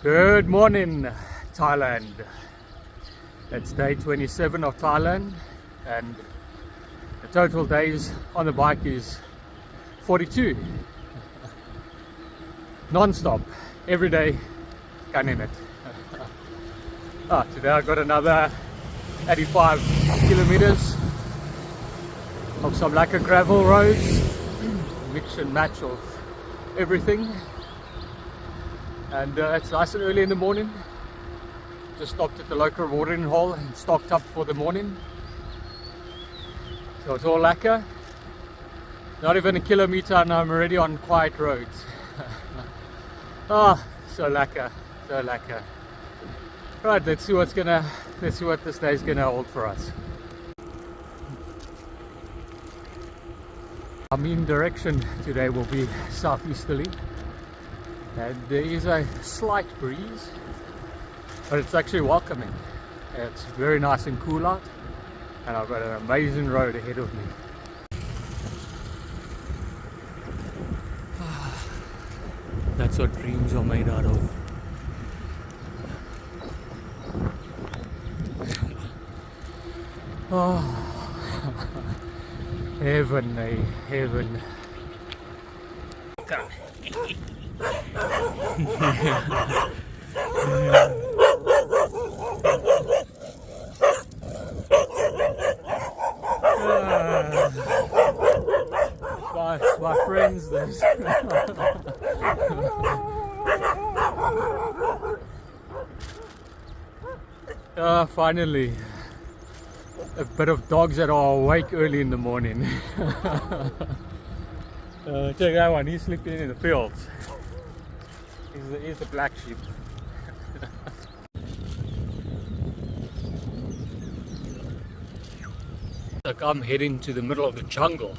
Good morning, Thailand. It's day 27 of Thailand, and the total days on the bike is 42. Non-stop, every day, gunning it. Today I got another 85 kilometers of some lacquer gravel roads, mix and match of everything. And it's nice and early in the morning. Just stopped at the local watering hole and stocked up for the morning. So it's all lacquer. Not even a kilometer and I'm already on quiet roads. So lacquer, so lacquer. Right, let's see what this day is gonna hold for us. Our mean direction today will be southeasterly. And there is a slight breeze, but it's actually welcoming. It's very nice and cool out, and I've got an amazing road ahead of me. That's what dreams are made out of. Heaven, heaven. My friends, this. Finally, a bit of dogs that are awake early in the morning. Check that one, he's sleeping in the fields. He's the black sheep. Like I'm heading to the middle of the jungle.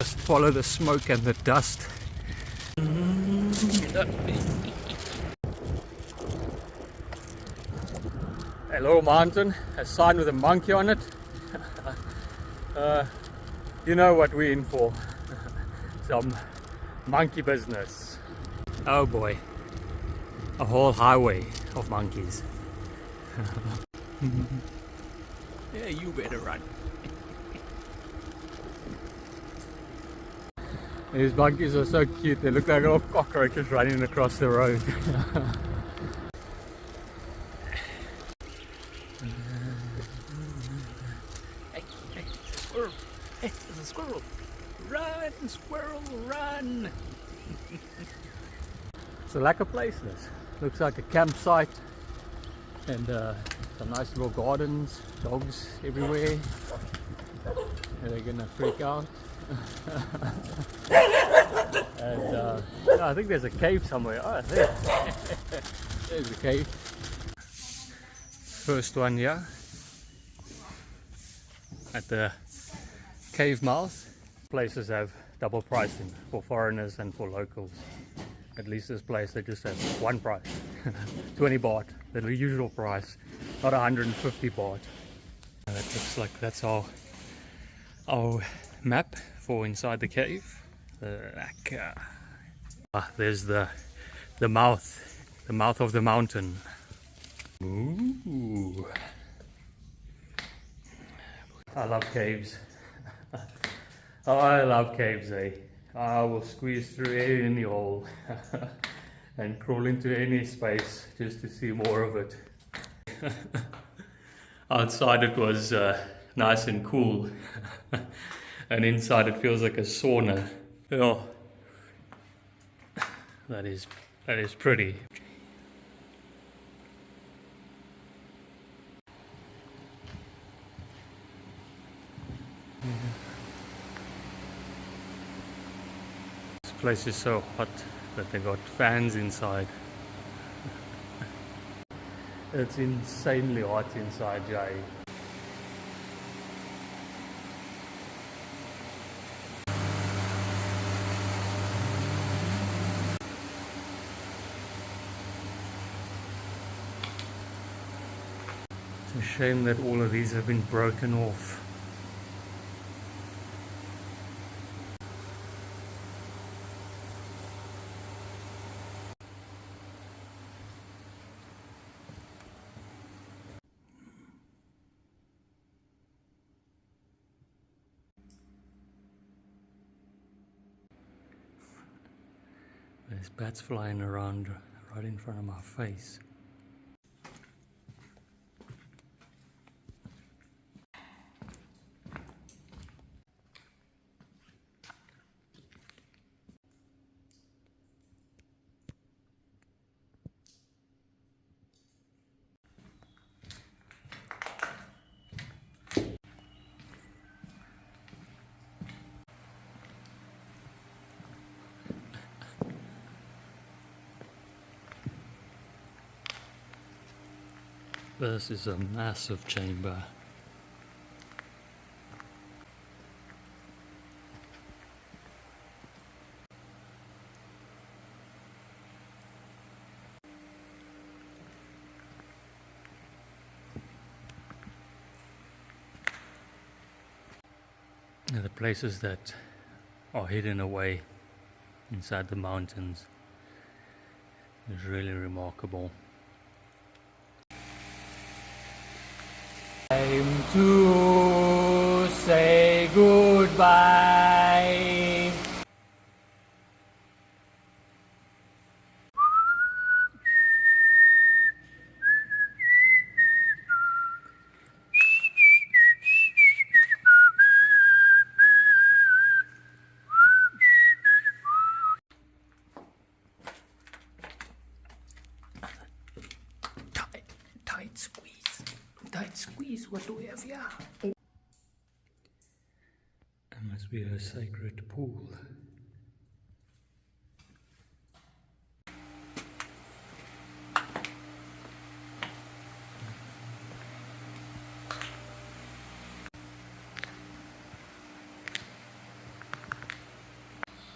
Just follow the smoke and the dust. A little mountain, a sign with a monkey on it. You know what we're in for. Some monkey business. Oh boy, a whole highway of monkeys. Yeah, you better run. These monkeys are so cute, they look like little cockroaches running across the road. Hey, there's a squirrel! Run, squirrel, run! It's a lacquer place, this. Looks like a campsite, and some nice little gardens, dogs everywhere. Are they gonna freak out? And I think there's a cave somewhere. Oh, there. There's a cave. First one here at the cave mouth. Places have double pricing for foreigners and for locals. At least this place they just have one price. 20 baht, the usual price, not 150 baht. That looks like that's our map for inside the cave. There's the mouth of the mountain. Ooh. I love caves. I love caves, eh? I will squeeze through any hole and crawl into any space just to see more of it. Outside it was nice and cool, and inside it feels like a sauna. Oh, that is pretty. This place is so hot that they got fans inside. It's insanely hot inside, Jai. It's a shame that all of these have been broken off. There's bats flying around right in front of my face. This is a massive chamber. The places that are hidden away inside the mountains is really remarkable. Time to say goodbye. Tight squeeze. Tight squeeze. What do we have here? Oh. It must be a sacred pool.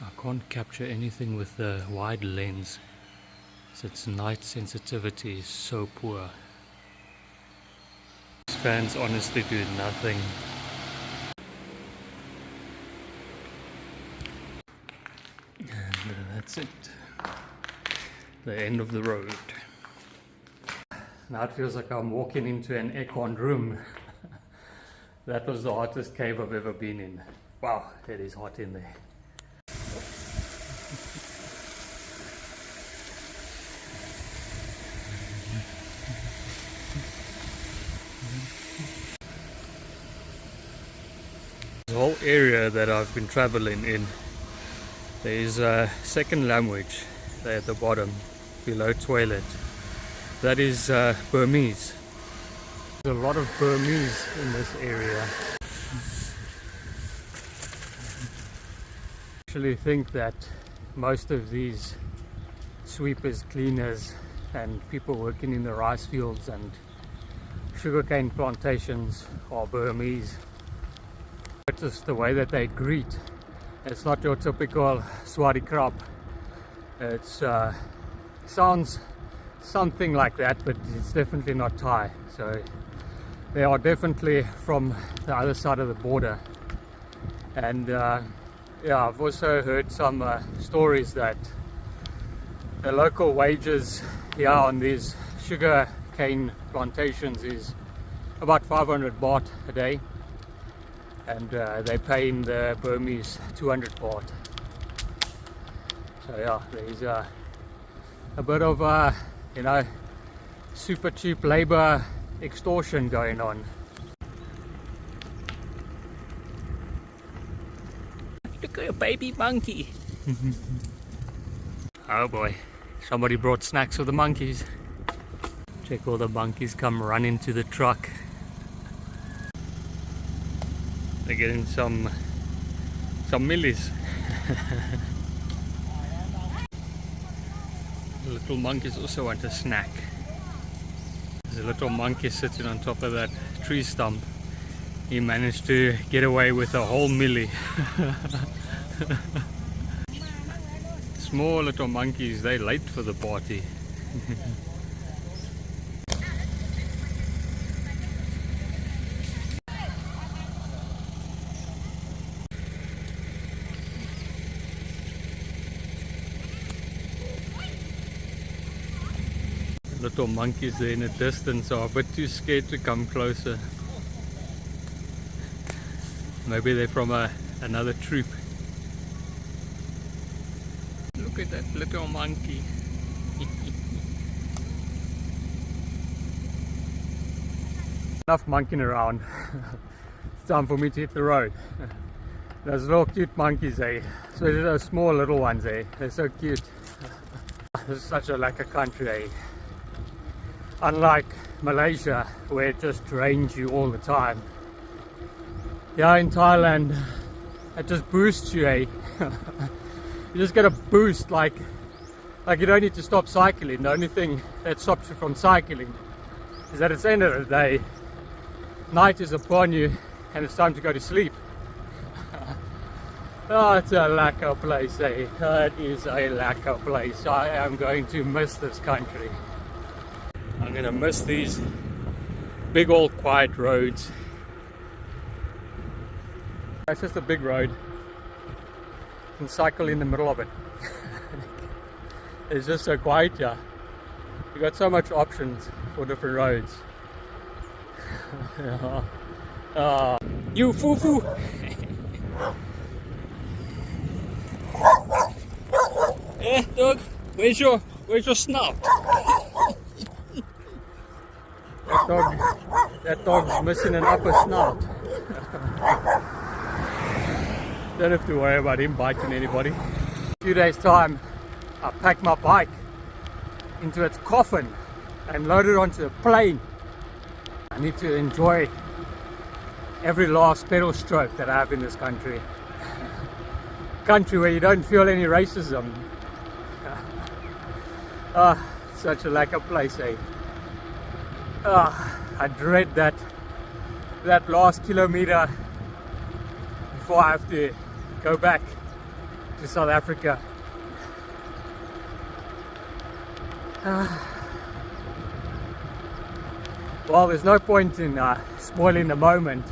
I can't capture anything with the wide lens, so its night sensitivity is so poor. These fans honestly do nothing. And that's it. The end of the road. Now it feels like I'm walking into an aircon room. That was the hottest cave I've ever been in. Wow, it is hot in there. The whole area that I've been traveling in, there is a second language there at the bottom, below toilet. That is Burmese. There's a lot of Burmese in this area. I actually think that most of these sweepers, cleaners, and people working in the rice fields and sugarcane plantations are Burmese. Notice the way that they greet. It's not your typical Swati krap. It sounds something like that, but it's definitely not Thai. So they are definitely from the other side of the border. And yeah, I've also heard some stories that the local wages here on these sugar cane plantations is about 500 baht a day. And they pay in the Burmese 200 baht. So yeah, there's a bit of you know, super cheap labor extortion going on. Look at a baby monkey. Oh boy, somebody brought snacks for the monkeys. Check all the monkeys come running to the truck. They're getting some millies. The little monkeys also want a snack. There's a little monkey sitting on top of that tree stump. He managed to get away with a whole millie. Small little monkeys, they're late for the party. Little monkeys there in the distance are a bit too scared to come closer. Maybe they're from another troop. Look at that little monkey. Enough monkeying around. It's time for me to hit the road. Those little cute monkeys, so those small little ones, they're so cute. This is such a lekker country, unlike Malaysia where it just drains you all the time. Yeah, in Thailand it just boosts you. You just get a boost, like you don't need to stop cycling. The only thing that stops you from cycling is that it's the end of the day, night is upon you and it's time to go to sleep. Oh, it's a lekker place, It is a lekker place. I am going to miss this country. I'm going to miss these big old quiet roads. It's just a big road. You can cycle in the middle of it. It's just so quiet here. You got so much options for different roads. Yeah. You foo-foo! Eh, dog, where's your snout? That dog's missing an upper snout. Don't have to worry about him biting anybody. In a few days' time, I packed my bike into its coffin and loaded it onto a plane. I need to enjoy every last pedal stroke that I have in this country. Country where you don't feel any racism. Such a lekker place, I dread that last kilometer before I have to go back to South Africa. Well, there's no point in spoiling the moment,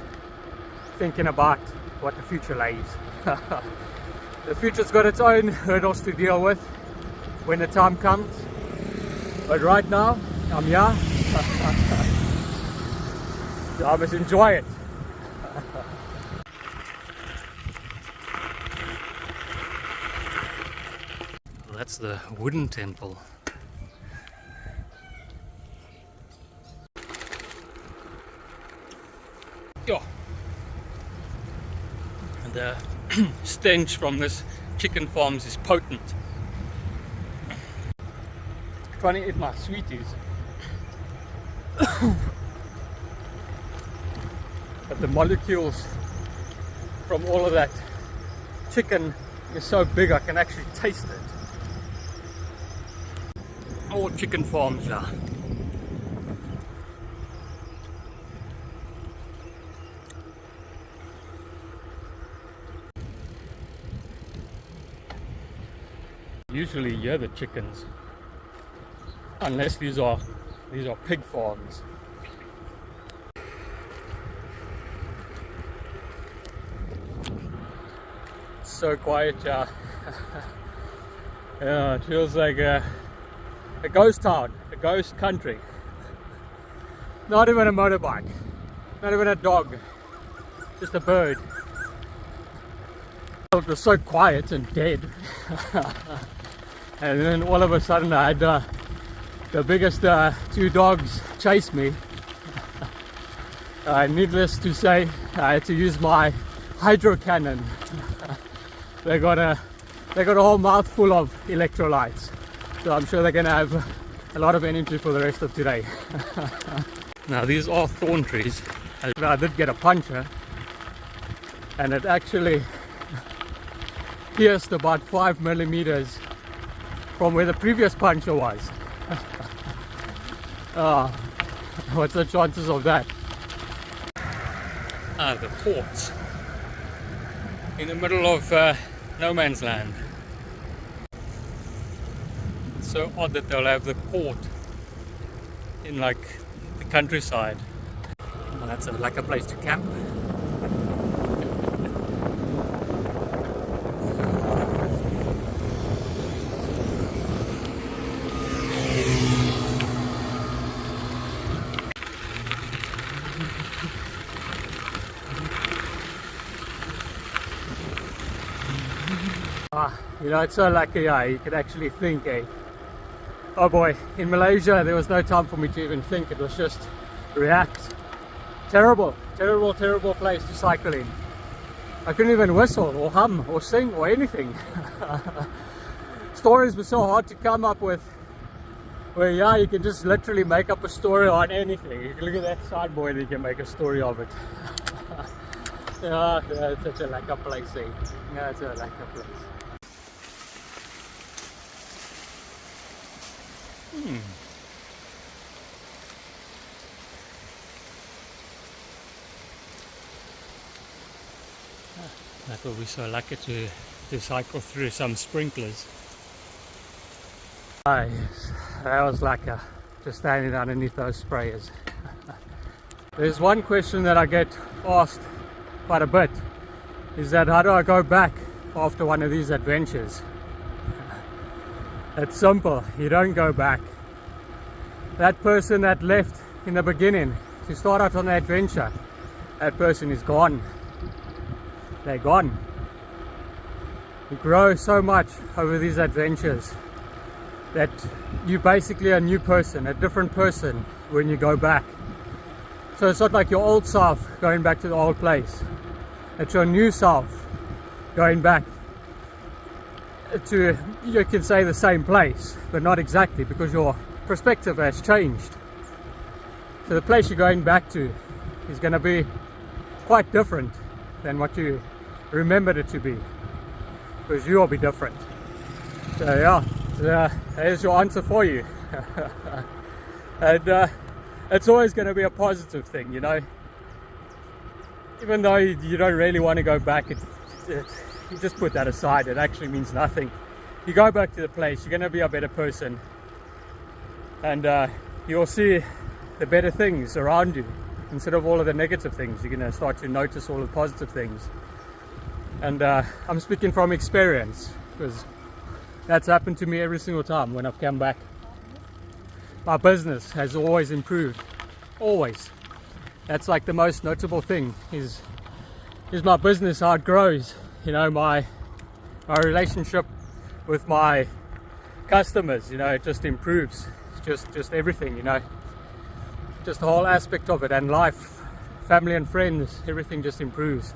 thinking about what the future lays. The future's got its own hurdles to deal with when the time comes. But right now, I'm here. So I must enjoy it. That's the wooden temple. Yeah. And the stench from this chicken farms is potent. Trying to eat my sweeties. But the molecules from all of that chicken is so big I can actually taste it. All chicken farms are. Usually you hear the chickens, unless these are pig farms. It's so quiet, yeah. Yeah, it feels like a ghost town, a ghost country. Not even a motorbike, not even a dog, just a bird. It was so quiet and dead. And then all of a sudden I had the biggest two dogs chase me. Needless to say, I had to use my hydro cannon. They got a whole mouthful of electrolytes, so I'm sure they're gonna have a lot of energy for the rest of today. Now these are thorn trees. I did get a puncture, and it actually pierced about 5 millimeters from where the previous puncture was. What's the chances of that? The ports in the middle of no man's land. It's so odd that they'll have the port in like the countryside. Well, that's like a place to camp. You know, it's so lucky, you could actually think, oh boy, in Malaysia there was no time for me to even think, it was just react. Terrible, terrible, terrible place to cycle in. I couldn't even whistle or hum or sing or anything. Stories were so hard to come up with, where you can just literally make up a story on anything. You can look at that sideboard and you can make a story of it. It's such a lekker place, Yeah, it's a lekker place. That will be so lucky to cycle through some sprinklers. Oh yes, that was lekker, just standing underneath those sprayers. There's one question that I get asked quite a bit, is that how do I go back after one of these adventures? It's simple, you don't go back. That person that left in the beginning to start out on the adventure, that person is gone. They're gone. You grow so much over these adventures that you're basically a new person, a different person when you go back. So it's not like your old self going back to the old place. It's your new self going back to, you can say, the same place, but not exactly, because your perspective has changed. So the place you're going back to is going to be quite different than what you remembered it to be, because you will be different. So yeah, there's your answer for you. And it's always going to be a positive thing, you know. Even though you don't really want to go back, you just put that aside. It actually means nothing. You go back to the place, you're going to be a better person, and you'll see the better things around you instead of all of the negative things. You're going to start to notice all the positive things. And I'm speaking from experience, because that's happened to me every single time when I've come back. My business has always improved, always. That's like the most notable thing, is my business, how it grows. You know, my relationship with my customers, you know, it just improves. It's just everything, you know, just the whole aspect of it, and life, family and friends, everything just improves.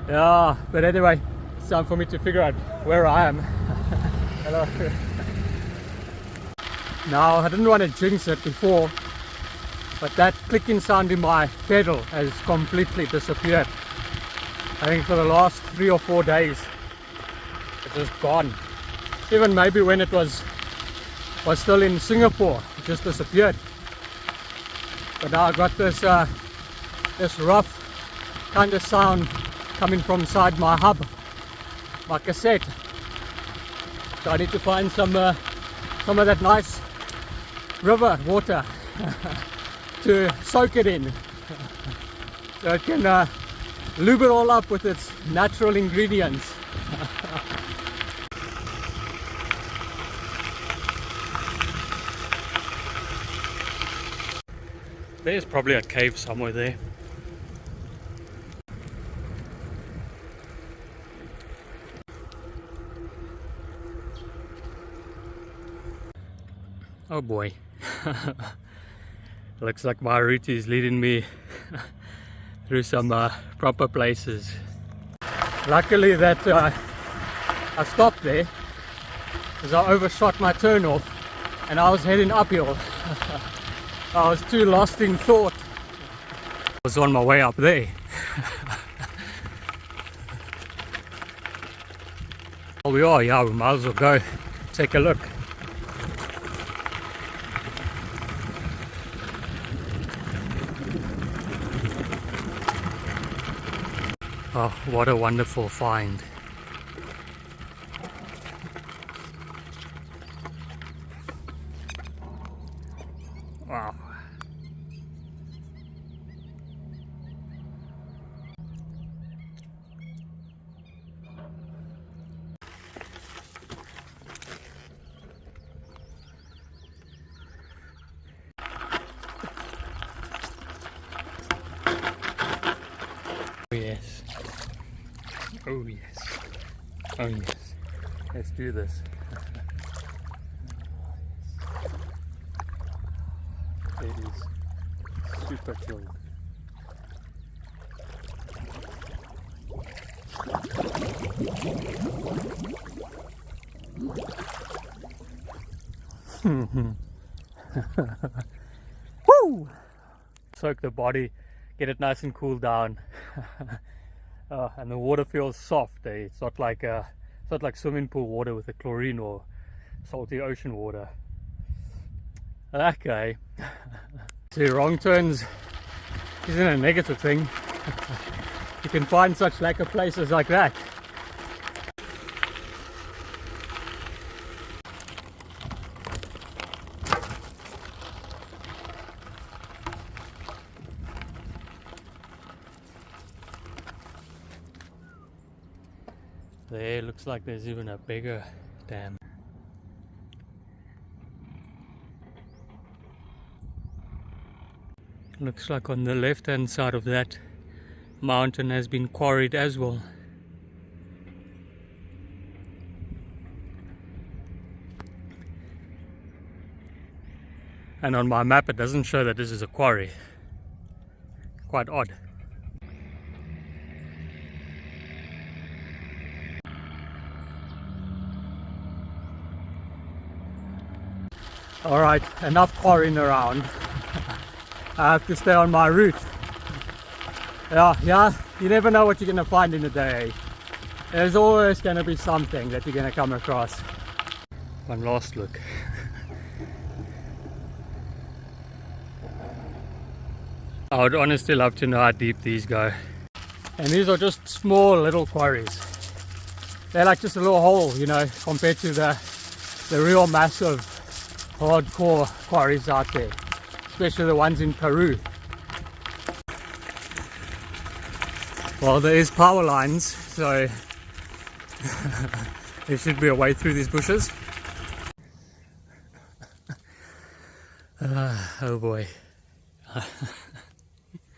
Yeah, but anyway, it's time for me to figure out where I am. Hello. Now, I didn't want to jinx it before, but that clicking sound in my pedal has completely disappeared. I think for the last 3 or 4 days, it's just gone. Even maybe when it was still in Singapore, it just disappeared. But now I got this rough kind of sound coming from inside my hub, my cassette. So I need to find some of that nice river water to soak it in, so it can lube it all up with its natural ingredients. There's probably a cave somewhere there. Oh boy. Looks like my route is leading me through some proper places. Luckily that I stopped there, because I overshot my turn off and I was heading uphill. I was too lost in thought. I was on my way up there. Oh, we are, yeah, we might as well go take a look. Oh, what a wonderful find. Wow. Oh yes. Oh yes. Oh yes, let's do this. It is super chilled. Woo! Soak the body, get it nice and cool down. And the water feels soft. It's not like swimming pool water with the chlorine or salty ocean water. Okay. See, wrong turns isn't a negative thing. You can find such lacquer places like that. There, looks like there's even a bigger dam. Looks like on the left hand side of that mountain has been quarried as well. And on my map it doesn't show that this is a quarry. Quite odd. Alright, enough quarrying around. I have to stay on my route. Yeah, you never know what you're going to find in a day. There's always going to be something that you're going to come across. One last look. I would honestly love to know how deep these go. And these are just small little quarries. They're like just a little hole, you know, compared to the real massive hardcore quarries out there, especially the ones in Peru. Well, there is power lines, so there should be a way through these bushes. Oh boy.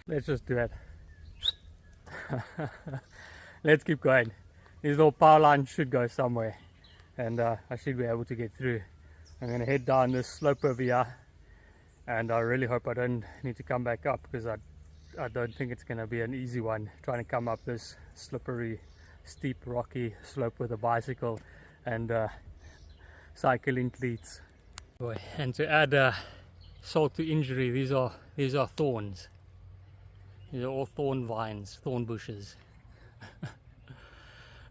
Let's just do it. Let's keep going. These little power lines should go somewhere, and I should be able to get through. I'm going to head down this slope over here, and I really hope I don't need to come back up, because I don't think it's going to be an easy one trying to come up this slippery, steep, rocky slope with a bicycle and cycling cleats. Boy, and to add salt to injury, these are thorns. These are all thorn vines, thorn bushes.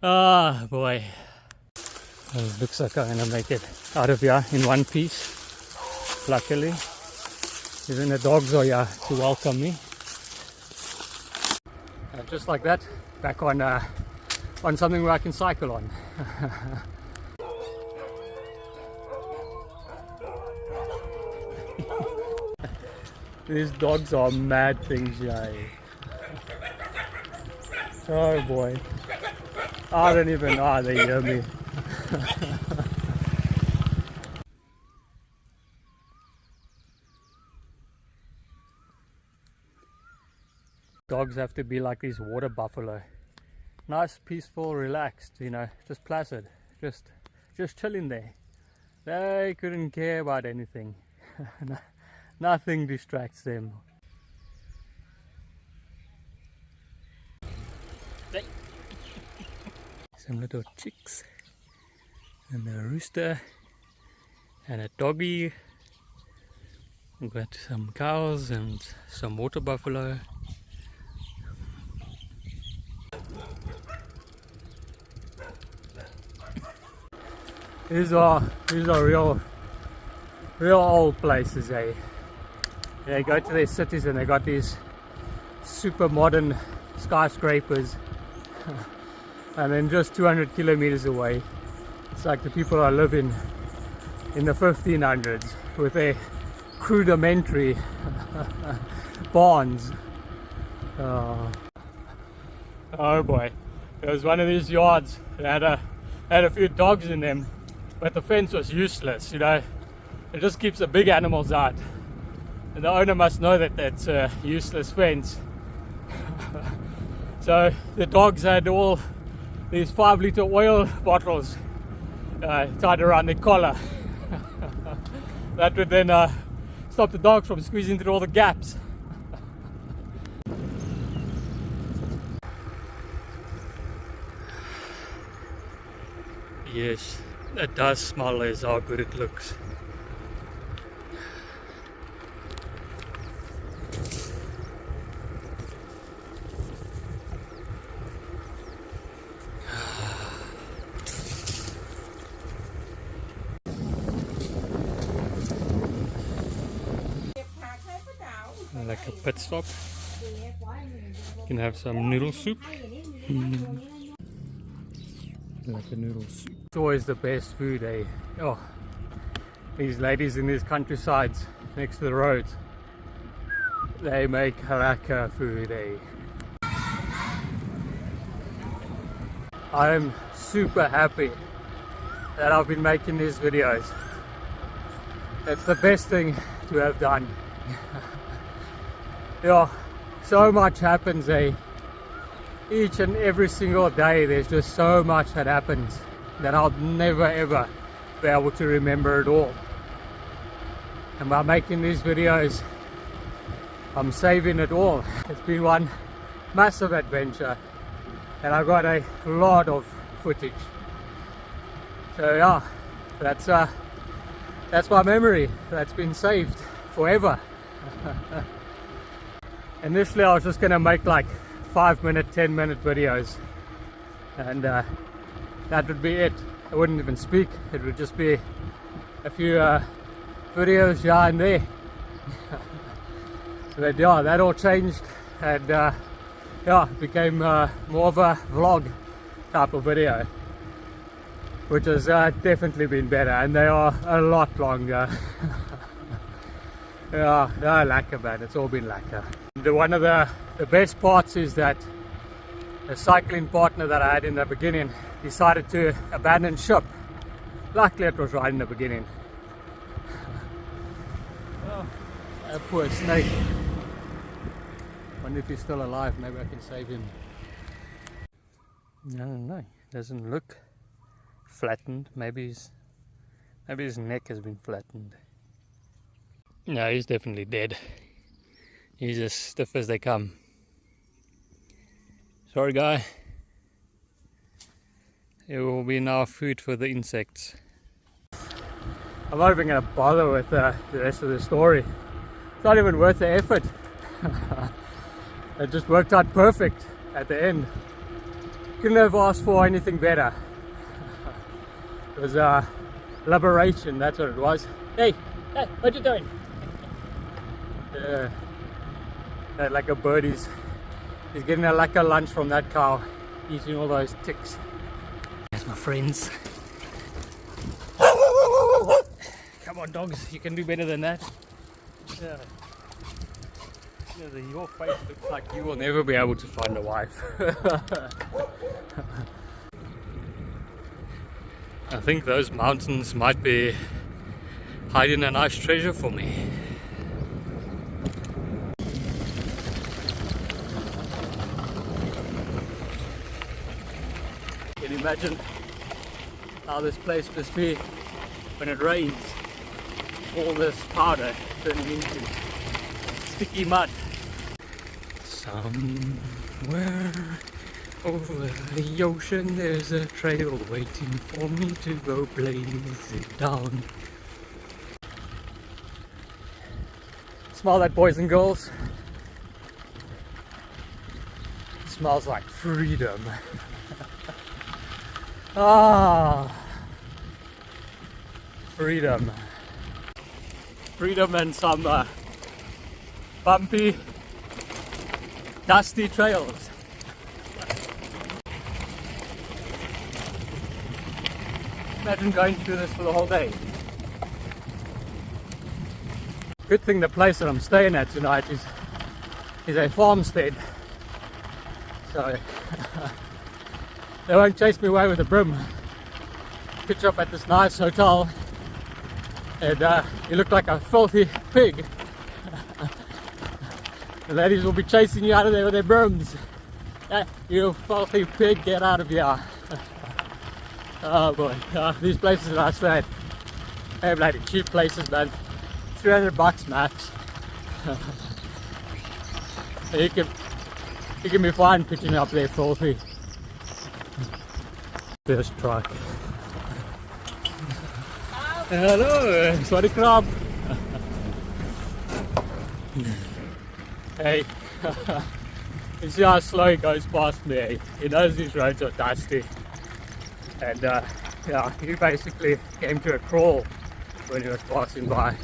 Ah, boy. It looks like I'm gonna make it out of here in one piece, luckily. Even the dogs are here to welcome me. And just like that, back on something where I can cycle on. These dogs are mad things, yeah. Oh boy. I don't even know how they hear me. Dogs have to be like these water buffalo. Nice, peaceful, relaxed, you know, just placid, just chilling there. They couldn't care about anything. Nothing distracts them. Some little chicks, and a rooster, and a doggy. We've got some cows and some water buffalo. These are real old places, eh? They go to their cities and they got these super modern skyscrapers. And then just 200 kilometers away, it's like the people are living in the 1500s with their rudimentary barns. Oh boy, there was one of these yards that had a few dogs in them, but the fence was useless, you know. It just keeps the big animals out, and the owner must know that that's a useless fence. So the dogs had all these 5-liter oil bottles tied around their collar. That would then stop the dogs from squeezing through all the gaps. Yes, it does smell as how good it looks. Like a pit stop. You can have some noodle soup. Like a noodle soup. It's always the best food, eh? Oh, these ladies in these countrysides next to the roads, they make halakha food, eh? I'm super happy that I've been making these videos. It's the best thing to have done. Yeah, so much happens, eh? Each and every single day there's just so much that happens that I'll never ever be able to remember it all. And by making these videos, I'm saving it all. It's been one massive adventure and I got a lot of footage. So yeah, that's my memory that's been saved forever. Initially I was just gonna make like 5-minute, 10-minute videos, and that would be it. I wouldn't even speak. It would just be a few videos here and there. But yeah, that all changed, and yeah, it became more of a vlog type of video, which has definitely been better, and they are a lot longer. Yeah, no, lekker man, it's all been lekker. One of the best parts is that the cycling partner that I had in the beginning decided to abandon ship. Luckily it was right in the beginning. Oh, that poor snake. Wonder if he's still alive, maybe I can save him. I don't know, doesn't look flattened. Maybe his neck has been flattened. No, he's definitely dead. He's as stiff as they come. Sorry guy. It will be now food for the insects. I'm not even going to bother with the rest of the story. It's not even worth the effort. It just worked out perfect at the end. Couldn't have asked for anything better. It was liberation, that's what it was. Hey, what you doing? Like a bird, he's getting a lekker lunch from that cow, eating all those ticks. There's my friends. Come on dogs, you can do better than that. Yeah. Your face looks like you will never be able to find a wife. I think those mountains might be hiding a nice treasure for me. Can you imagine how this place must be when it rains? All this powder turning into sticky mud. Somewhere over the ocean there's a trail waiting for me to go blaze it down. Smell that, boys and girls? It smells like freedom. Ah, freedom. Freedom and some bumpy, dusty trails. Imagine going through this for the whole day. Good thing the place that I'm staying at tonight is a farmstead, so they won't chase me away with a broom. Pitch up at this nice hotel and you look like a filthy pig. The ladies will be chasing you out of there with their brooms. You filthy pig, get out of here. Oh boy, these places that I stay at, they have like cheap places, man. $300 max. you can be fine pitching up there filthy. This truck. Hello, sorry crab. Hey, you see how slow he goes past me. He knows these roads are dusty. And yeah, he basically came to a crawl when he was passing by.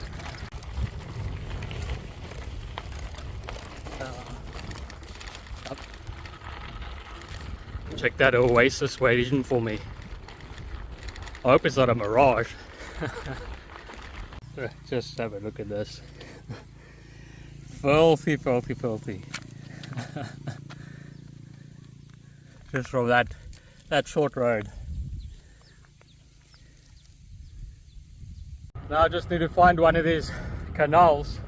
Check that oasis waiting for me. I hope it's not a mirage. Just have a look at this. Filthy, filthy, filthy. Just from that short road. Now I just need to find one of these canals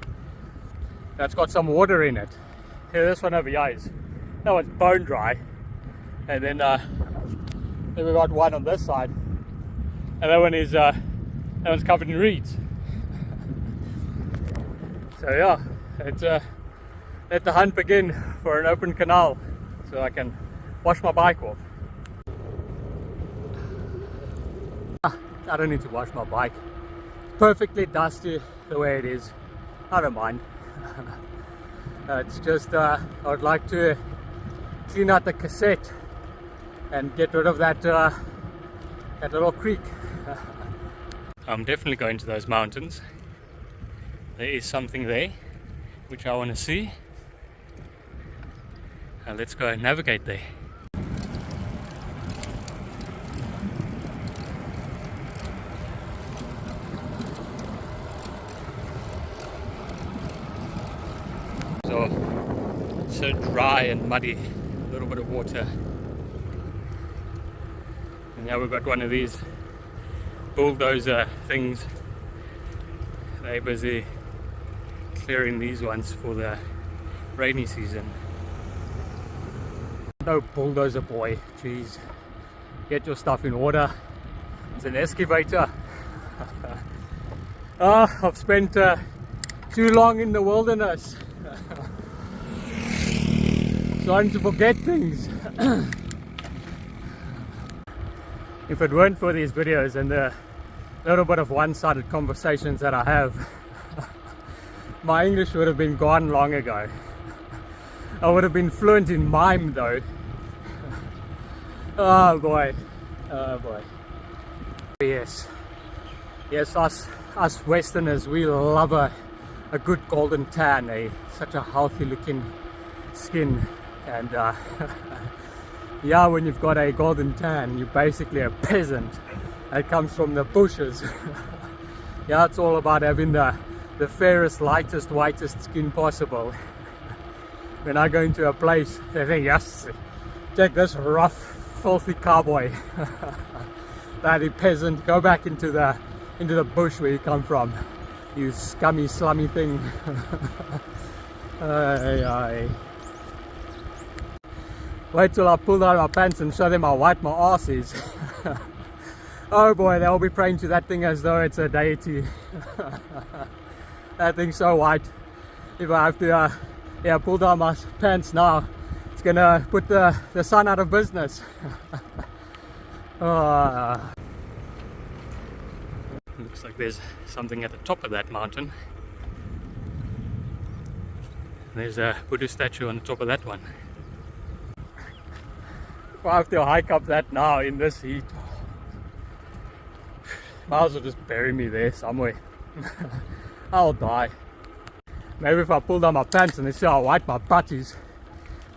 that's got some water in it. Here, this one over here is, that one's bone dry. And then we got one on this side. And that one is that one's covered in reeds. So yeah, let the hunt begin for an open canal so I can wash my bike off. I don't need to wash my bike. Perfectly dusty the way it is. I don't mind. It's just I would like to clean out the cassette and get rid of that little creek. I'm definitely going to those mountains. There is something there which I want to see. Let's go and navigate there. So dry and muddy, a little bit of water. And now we've got one of these bulldozer things. They're busy clearing these ones for the rainy season. No bulldozer boy, jeez. Get your stuff in order. It's an excavator. I've spent too long in the wilderness. Starting to forget things. If it weren't for these videos and the little bit of one-sided conversations that I have, my English would have been gone long ago. I would have been fluent in mime though. Oh boy, oh boy. Yes, us Westerners, we love a good golden tan, such a healthy looking skin. And yeah, when you've got a golden tan, you're basically a peasant that comes from the bushes. Yeah, it's all about having the fairest, lightest, whitest skin possible. When I go into a place, they think, yes, take this rough, filthy cowboy. Bloody peasant, go back into the bush where you come from, you scummy, slummy thing. Aye. Wait till I pull down my pants and show them how white my ass is. Oh boy, they'll be praying to that thing as though it's a deity. That thing's so white. If I have to pull down my pants now, it's gonna put the sun out of business. Looks like there's something at the top of that mountain. There's a Buddha statue on the top of that one. If I have to hike up that now in this heat, might as well just bury me there somewhere. I'll die. Maybe if I pull down my pants and they see how white my butt is,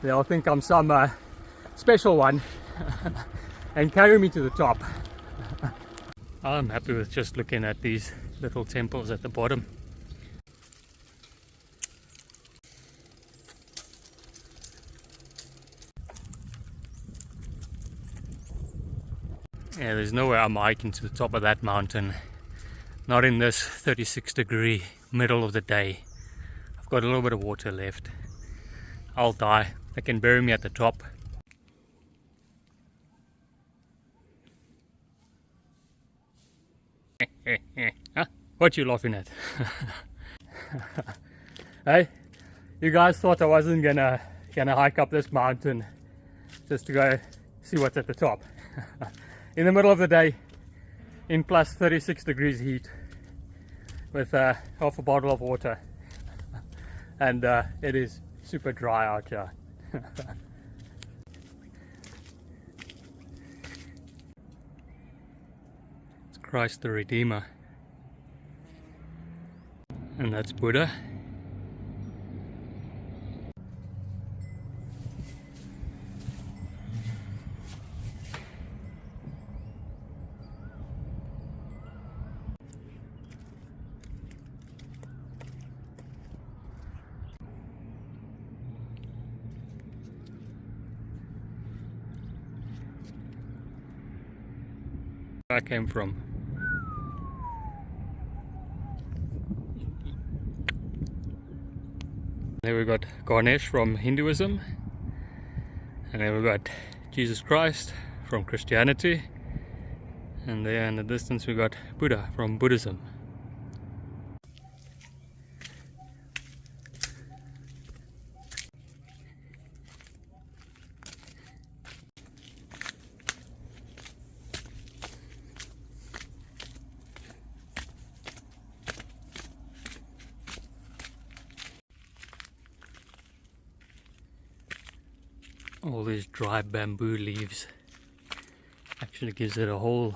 they'll think I'm some special one and carry me to the top. I'm happy with just looking at these little temples at the bottom. Yeah, there's no way I'm hiking to the top of that mountain. Not in this 36-degree middle of the day. I've got a little bit of water left. I'll die. They can bury me at the top. What you laughing at? Hey, you guys thought I wasn't gonna hike up this mountain just to go see what's at the top. In the middle of the day, in plus 36 degrees heat, with half a bottle of water, and it is super dry out here. It's Christ the Redeemer, and that's Buddha. Where I came from. There we got Ganesh from Hinduism, and then we got Jesus Christ from Christianity, and there in the distance we got Buddha from Buddhism. All these dry bamboo leaves actually gives it a whole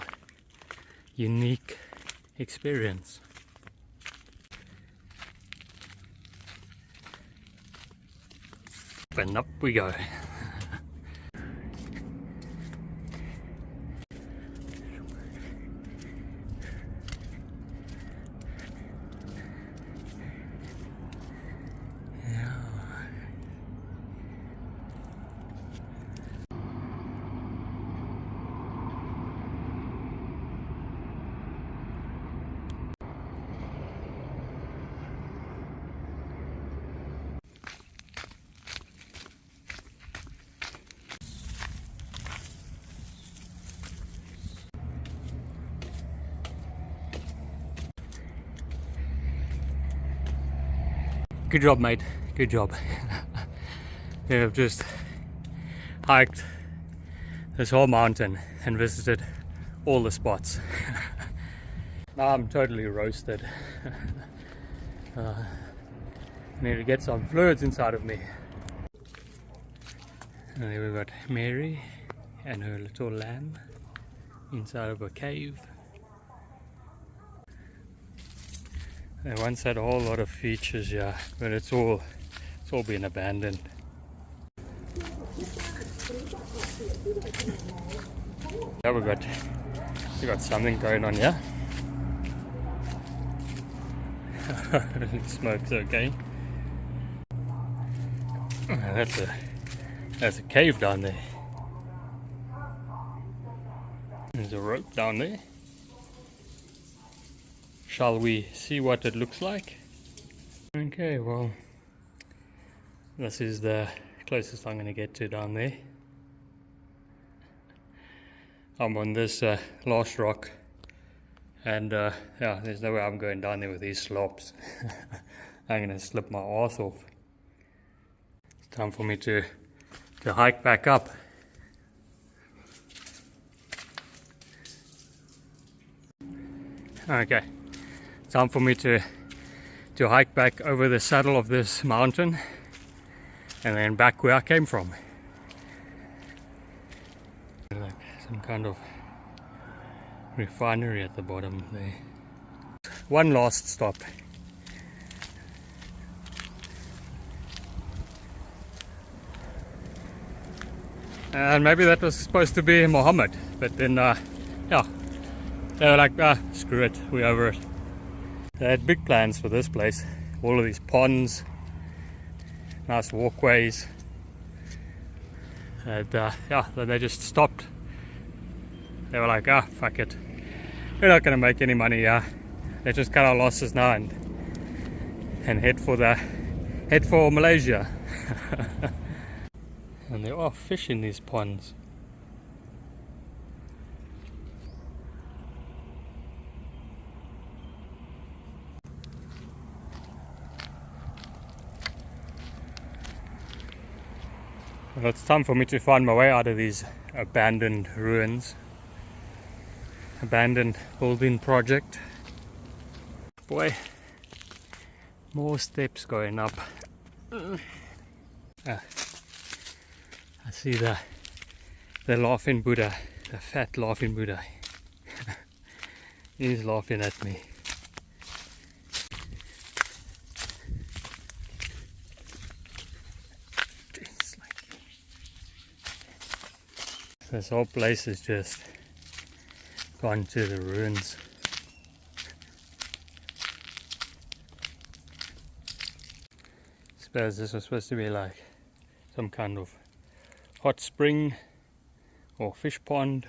unique experience. And up we go. Good job, mate. Good job. We have just hiked this whole mountain and visited all the spots. Now I'm totally roasted. I need to get some fluids inside of me. And there we've got Mary and her little lamb inside of a cave. They once had a whole lot of features here, but it's all been abandoned. Yeah, we got something going on here. Smoke's okay. That's a cave down there. There's a rope down there. Shall we see what it looks like? Okay, well, this is the closest I'm going to get to down there. I'm on this last rock, and yeah, there's no way I'm going down there with these slopes. I'm going to slip my ass off. It's time for me to hike back up. Okay. Time for me to hike back over the saddle of this mountain and then back where I came from. Like some kind of refinery at the bottom there. One last stop. And maybe that was supposed to be Muhammad, but then yeah, they were like, screw it, we're over it. They had big plans for this place. All of these ponds, nice walkways. And yeah, then they just stopped. They were like, fuck it. We're not going to make any money here. Let's just cut our losses now and head for Malaysia. And there are fish in these ponds. Well, it's time for me to find my way out of these abandoned ruins. Abandoned building project. Boy, more steps going up. I see the laughing Buddha, the fat laughing Buddha. He's laughing at me. This whole place is just gone to the ruins. I suppose this was supposed to be like some kind of hot spring or fish pond.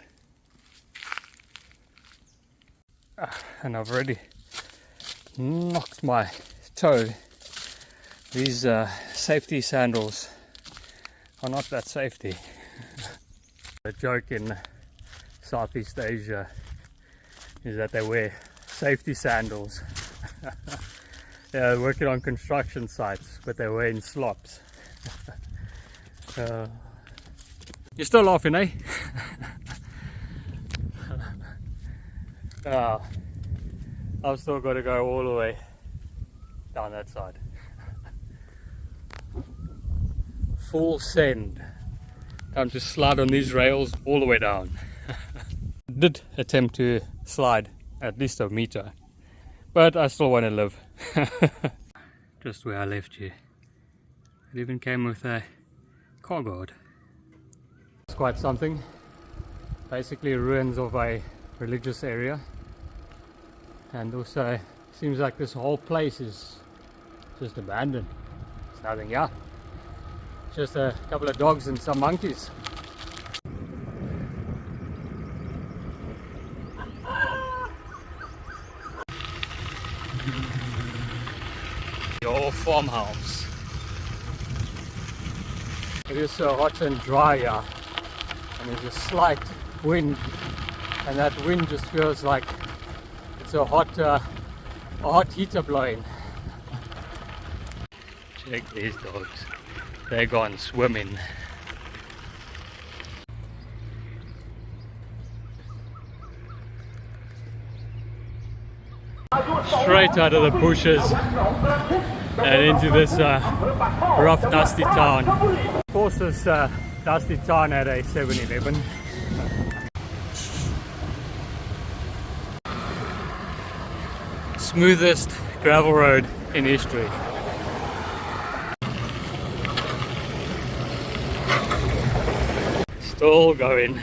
And I've already knocked my toe. These safety sandals are not that safety. The joke in Southeast Asia is that they wear safety sandals. They're working on construction sites, but they're wearing slops. You're still laughing, eh? I've still got to go all the way down that side. Full send. Time to slide on these rails all the way down. Did attempt to slide at least a meter, but I still want to live. Just where I left you. It even came with a car guard. It's quite something. Basically ruins of a religious area, and also seems like this whole place is just abandoned. There's nothing here. Just a couple of dogs and some monkeys. Your farmhouse. It is so hot and dry here, and there's a slight wind, and that wind just feels like it's a hot heater blowing. Check these dogs. They're gone swimming. Straight out of the bushes and into this rough, dusty town. Of course, this dusty town had a 7-Eleven. Smoothest gravel road in history. Still going.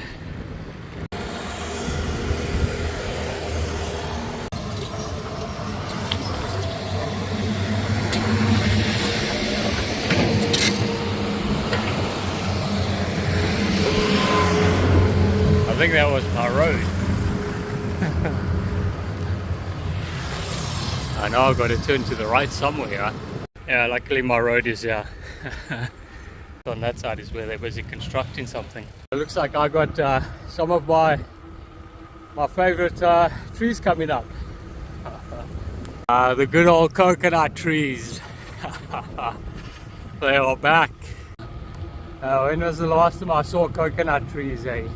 I think that was my road. I know I've got to turn to the right somewhere. Yeah, luckily my road is here. On that side is where they're busy constructing something. It looks like I got some of my favorite trees coming up. The good old coconut trees. They are back. When was the last time I saw coconut trees, eh?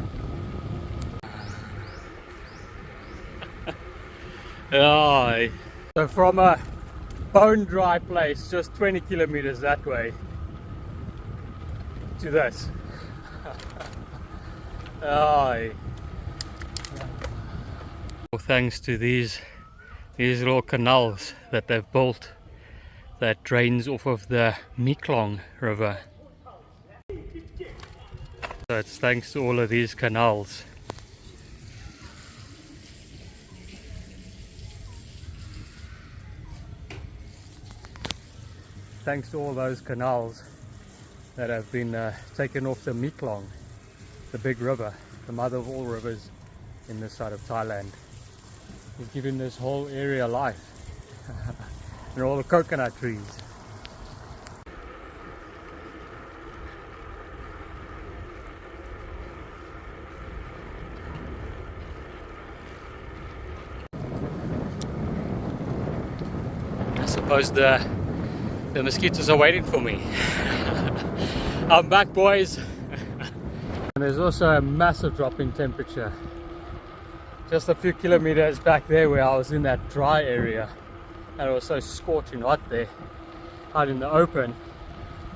Oh, so from a bone dry place just 20 kilometers that way to this. Oh. Thanks to these little canals that they've built that drains off of the Mekong River. So it's thanks to all of these canals. Thanks to all those canals that have been taken off the Mekong, the big river, the mother of all rivers in this side of Thailand. It's given this whole area life. And all the coconut trees. I suppose the mosquitoes are waiting for me. I'm back, boys. And there's also a massive drop in temperature. Just a few kilometers back there where I was in that dry area, and it was so scorching hot there out in the open.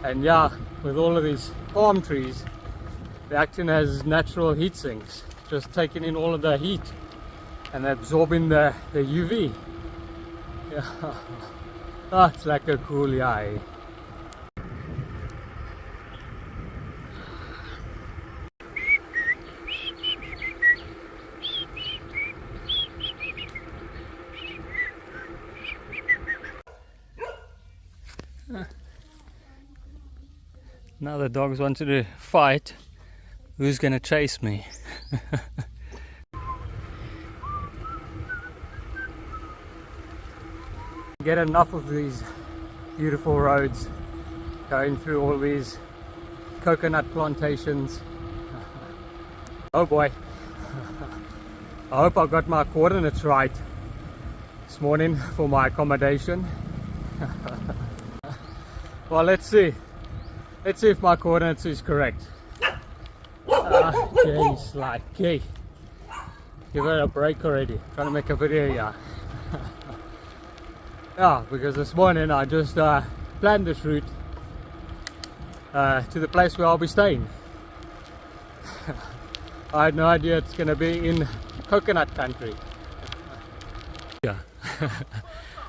And yeah, with all of these palm trees, they're acting as natural heat sinks, just taking in all of the heat and absorbing the UV. Yeah. Oh, it's like a cool eye. Now the dogs wanted to fight. Who's gonna chase me? Get enough of these beautiful roads going through all these coconut plantations. Oh boy. I hope I got my coordinates right this morning for my accommodation. Well, let's see. Let's see if my coordinates is correct. Jeez, like, hey, give it a break already. Trying to make a video here. Yeah, because this morning I just planned this route to the place where I'll be staying. I had no idea it's gonna be in coconut country. Yeah,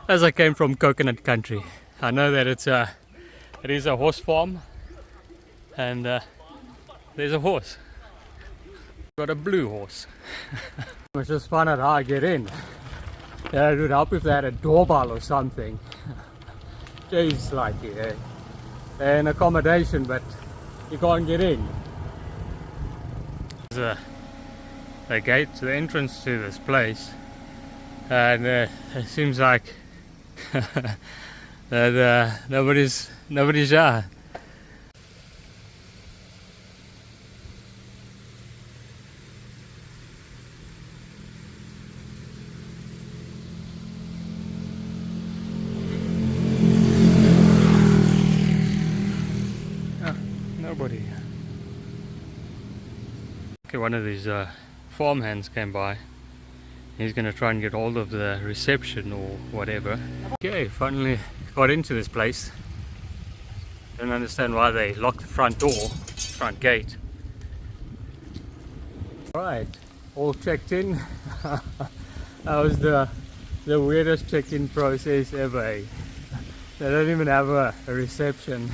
as I came from coconut country, I know that it is a horse farm. And there's a horse. Got a blue horse. I just found out how I get in. Yeah, it would help if they had a doorbell or something. Jeez, like, yeah. An accommodation, but you can't get in. There's a gate to the entrance to this place, and it seems like that nobody's here. Nobody. Okay, one of these farm hands came by. He's gonna try and get hold of the reception or whatever. Okay, finally got into this place. Don't understand why they locked the front door, front gate. Right, all checked in. That was the weirdest check-in process ever. Eh? They don't even have a reception.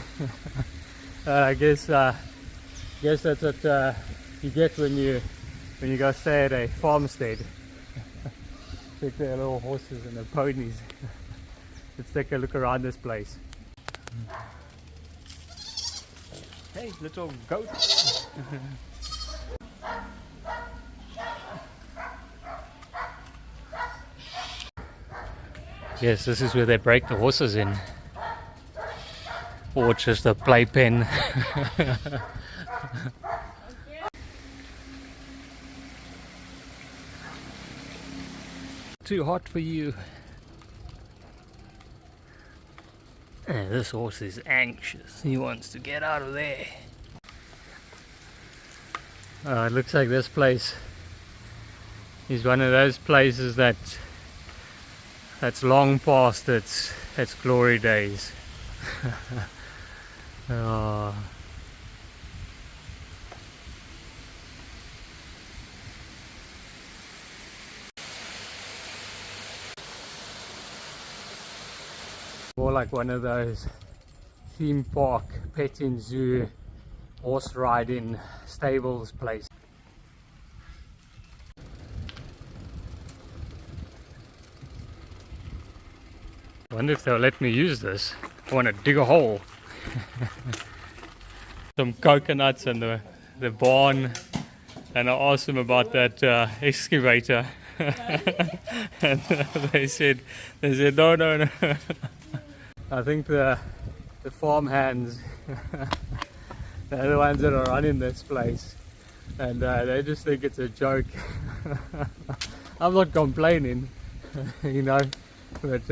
I guess that's what you get when you go stay at a farmstead. Check their little horses and their ponies. Let's take a look around this place. Hey, little goat. Yes, this is where they break the horses in. Or just a playpen. Too hot for you. This horse is anxious. He wants to get out of there. It looks like this place is one of those places that's long past its glory days. Oh. More like one of those theme park, petting zoo, horse riding stables place. I wonder if they'll let me use this. I want to dig a hole. Some coconuts and the barn, and I asked them about that excavator. And they said no. I think the farm hands, they're the ones that are running this place, and they just think it's a joke. I'm not complaining, you know, but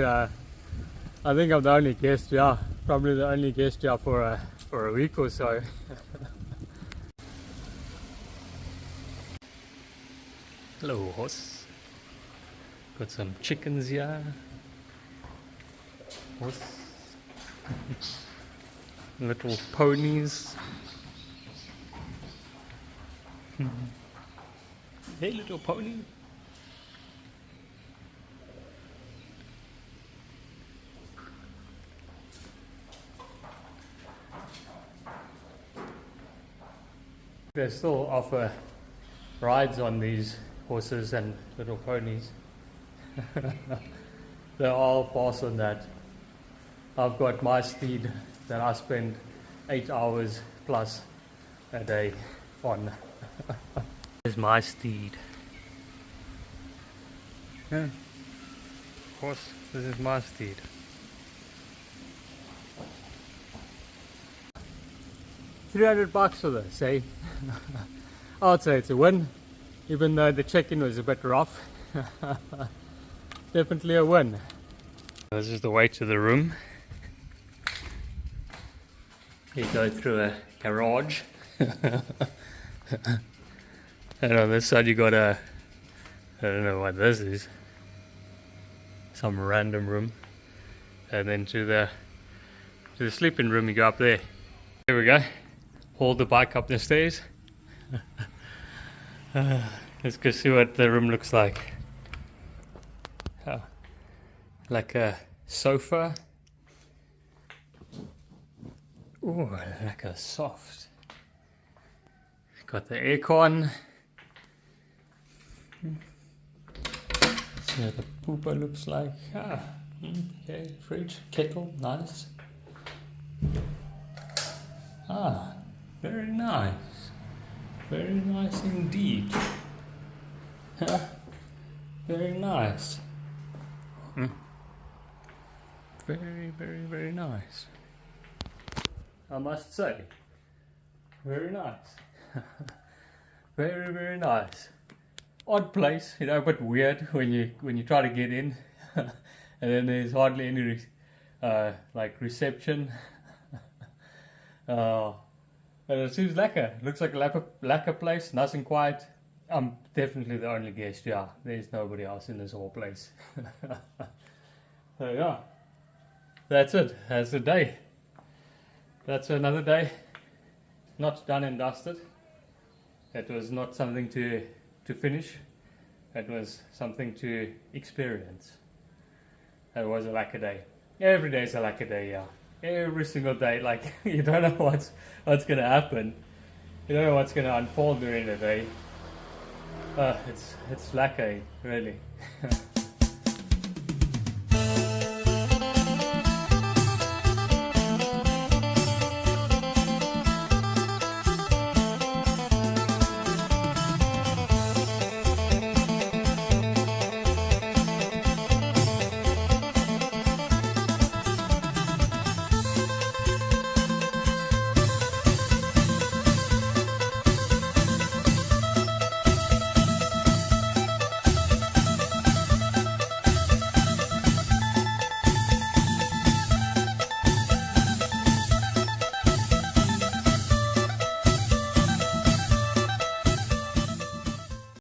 I think I'm the only guest, yeah, probably the only guest, yeah, for for a week or so. Hello horse. Got some chickens here. Horse. Little ponies. Hey little pony. They still offer rides on these horses and little ponies. They're all fast on that. I've got my steed that I spend 8 hours plus a day on. This is my steed. Yeah. Of course, this is my steed. $300 for this, eh? I'd say it's a win, even though the check-in was a bit rough. Definitely a win. This is the way to the room. You go through a garage. And on this side you got a, I don't know what this is, some random room. And then to the sleeping room you go up there. There we go. Hold the bike up the stairs. Let's go see what the room looks like. Like a sofa. Oh, like a soft. Got the aircon. See what the pooper looks like. Okay, fridge, kettle, nice. Very nice. Very nice indeed. Very nice. Very, very, very nice. I must say, very nice. Very, very nice. Odd place, you know, a bit weird when you try to get in, and then there's hardly any like reception. And it seems lekker. It looks like a lekker place, nice and quiet. I'm definitely the only guest. Yeah, there's nobody else in this whole place. So yeah, that's it. That's the day. That's another day. Not done and dusted. It was not something to finish. It was something to experience. It was a lekker day. Every day is a lekker day, yeah. Every single day, like you don't know what's gonna happen. You don't know what's gonna unfold during the day. It's lekker, really.